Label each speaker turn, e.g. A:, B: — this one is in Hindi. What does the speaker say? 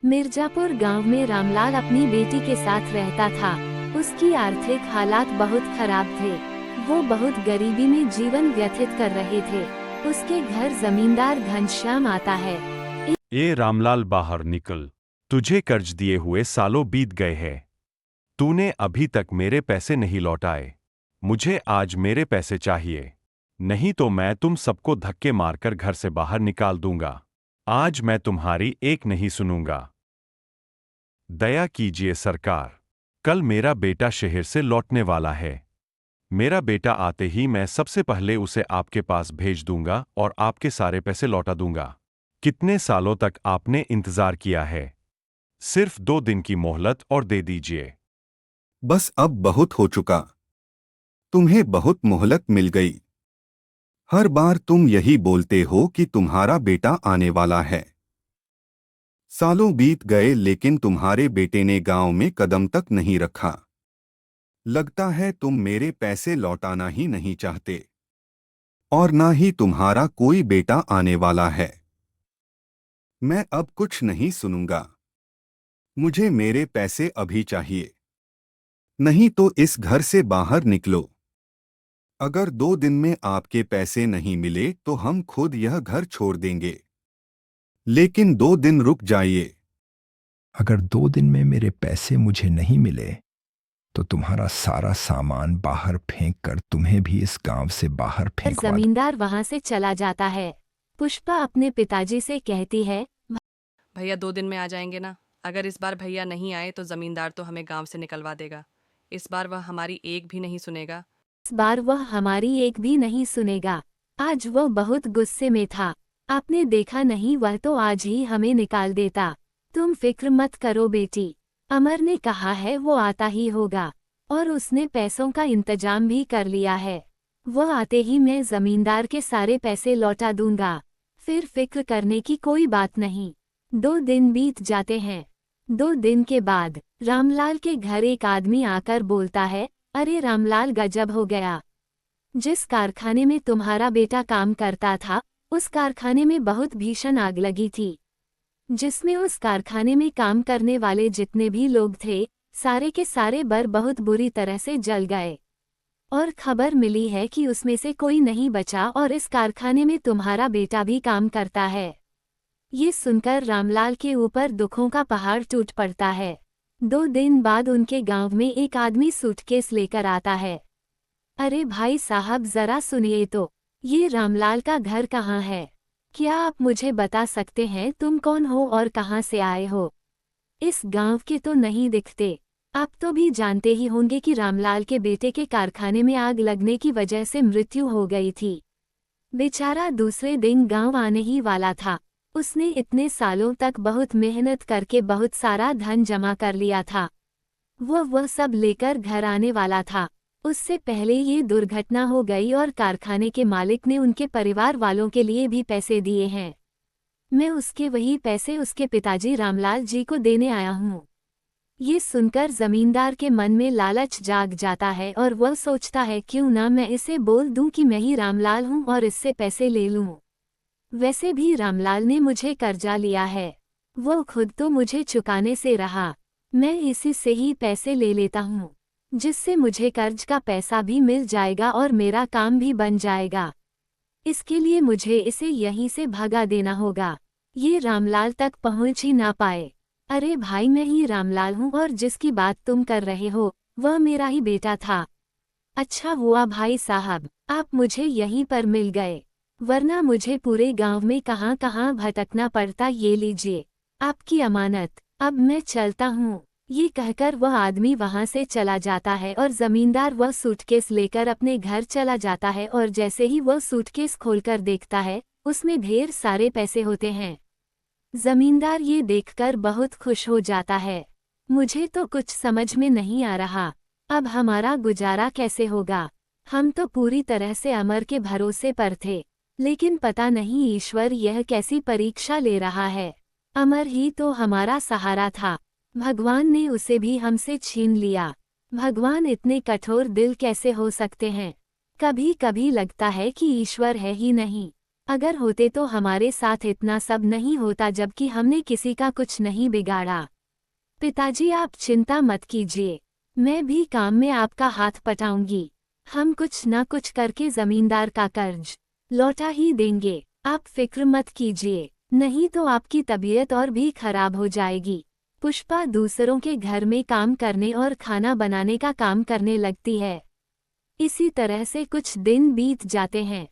A: मिर्जापुर गांव में रामलाल अपनी बेटी के साथ रहता था। उसकी आर्थिक हालात बहुत खराब थे। वो बहुत गरीबी में जीवन व्यतीत कर रहे थे। उसके घर जमींदार घनश्याम आता है।
B: ए रामलाल, बाहर निकल। तुझे कर्ज दिए हुए सालों बीत गए हैं। तूने अभी तक मेरे पैसे नहीं लौटाए। मुझे आज मेरे पैसे चाहिए, नहीं तो मैं तुम सबको धक्के मारकर घर से बाहर निकाल दूंगा। आज मैं तुम्हारी एक नहीं सुनूंगा। दया कीजिए सरकार, कल मेरा बेटा शहर से लौटने वाला है। मेरा बेटा आते ही मैं सबसे पहले उसे आपके पास भेज दूंगा और आपके सारे पैसे लौटा दूंगा। कितने सालों तक आपने इंतजार किया है? सिर्फ 2 दिन की मोहलत और दे दीजिए।
C: बस अब बहुत हो चुका। तुम्हें बहुत मोहलत मिल गई। हर बार तुम यही बोलते हो कि तुम्हारा बेटा आने वाला है। सालों बीत गए लेकिन तुम्हारे बेटे ने गांव में कदम तक नहीं रखा। लगता है तुम मेरे पैसे लौटाना ही नहीं चाहते और ना ही तुम्हारा कोई बेटा आने वाला है। मैं अब कुछ नहीं सुनूंगा। मुझे मेरे पैसे अभी चाहिए, नहीं तो इस घर से बाहर निकलो। अगर 2 दिन में आपके पैसे नहीं मिले तो हम खुद यह घर छोड़ देंगे, लेकिन 2 दिन रुक जाइए।
D: अगर 2 दिन में मेरे पैसे मुझे नहीं मिले तो तुम्हारा सारा सामान बाहर फेंक कर तुम्हें भी इस गांव से बाहर फेंकवा दूं।
A: जमींदार वहां से चला जाता है। पुष्पा अपने पिताजी से कहती है,
E: भैया 2 दिन में आ जाएंगे ना? अगर इस बार भैया नहीं आए तो जमींदार तो हमें गांव से निकलवा देगा। इस बार वह हमारी एक भी नहीं सुनेगा।
A: इस बार वह हमारी एक भी नहीं सुनेगा। आज वह बहुत गुस्से में था। आपने देखा नहीं, वह तो आज ही हमें निकाल देता। तुम फिक्र मत करो बेटी, अमर ने कहा है वो आता ही होगा और उसने पैसों का इंतजाम भी कर लिया है। वह आते ही मैं जमींदार के सारे पैसे लौटा दूंगा, फिर फिक्र करने की कोई बात नहीं। 2 दिन बीत जाते हैं। 2 दिन के बाद रामलाल के घर एक आदमी आकर बोलता है, अरे रामलाल, गजब हो गया। जिस कारखाने में तुम्हारा बेटा काम करता था उस कारखाने में बहुत भीषण आग लगी थी, जिसमें उस कारखाने में काम करने वाले जितने भी लोग थे सारे के सारे बहुत बुरी तरह से जल गए। और खबर मिली है कि उसमें से कोई नहीं बचा और इस कारखाने में तुम्हारा बेटा भी काम करता है। ये सुनकर रामलाल के ऊपर दुखों का पहाड़ टूट पड़ता है। 2 दिन बाद उनके गांव में एक आदमी सूटकेस लेकर आता है। अरे भाई साहब, जरा सुनिए तो, ये रामलाल का घर कहाँ है? क्या आप मुझे बता सकते हैं तुम कौन हो और कहाँ से आए हो? इस गांव के तो नहीं दिखते। आप तो भी जानते ही होंगे कि रामलाल के बेटे के कारखाने में आग लगने की वजह से मृत्यु हो गई थी। बेचारा दूसरे दिन गांव आने ही वाला था। उसने इतने सालों तक बहुत मेहनत करके बहुत सारा धन जमा कर लिया था। वह सब लेकर घर आने वाला था। उससे पहले ये दुर्घटना हो गई और कारखाने के मालिक ने उनके परिवार वालों के लिए भी पैसे दिए हैं। मैं उसके वही पैसे उसके पिताजी रामलाल जी को देने आया हूँ। ये सुनकर जमींदार के मन में लालच जाग जाता है और वह सोचता है, क्यों ना मैं इसे बोल दूं कि मैं ही रामलाल हूँ और इससे पैसे ले लूं। वैसे भी रामलाल ने मुझे कर्जा लिया है, वो खुद तो मुझे चुकाने से रहा। मैं इसी से ही पैसे ले लेता हूँ, जिससे मुझे कर्ज का पैसा भी मिल जाएगा और मेरा काम भी बन जाएगा। इसके लिए मुझे इसे यहीं से भगा देना होगा, ये रामलाल तक पहुँच ही ना पाए। अरे भाई, मैं ही रामलाल हूँ और जिसकी बात तुम कर रहे हो वह मेरा ही बेटा था। अच्छा हुआ भाई साहब, आप मुझे यहीं पर मिल गए, वरना मुझे पूरे गांव में कहाँ कहाँ भटकना पड़ता। ये लीजिए आपकी अमानत, अब मैं चलता हूँ। ये कहकर वह आदमी वहां से चला जाता है और जमींदार वह सूटकेस लेकर अपने घर चला जाता है। और जैसे ही वह सूटकेस खोलकर देखता है उसमें ढेर सारे पैसे होते हैं। जमींदार ये देखकर बहुत खुश हो जाता है। मुझे तो कुछ समझ में नहीं आ रहा, अब हमारा गुजारा कैसे होगा? हम तो पूरी तरह से अमर के भरोसे पर थे, लेकिन पता नहीं ईश्वर यह कैसी परीक्षा ले रहा है। अमर ही तो हमारा सहारा था, भगवान ने उसे भी हमसे छीन लिया। भगवान इतने कठोर दिल कैसे हो सकते हैं? कभी कभी लगता है कि ईश्वर है ही नहीं। अगर होते तो हमारे साथ इतना सब नहीं होता, जबकि हमने किसी का कुछ नहीं बिगाड़ा। पिताजी आप चिंता मत कीजिए, मैं भी काम में आपका हाथ पटाऊंगी। हम कुछ न कुछ करके जमींदार का कर्ज लौटा ही देंगे, आप फिक्र मत कीजिए, नहीं तो आपकी तबीयत और भी खराब हो जाएगी। पुष्पा दूसरों के घर में काम करने और खाना बनाने का काम करने लगती है। इसी तरह से कुछ दिन बीत जाते हैं।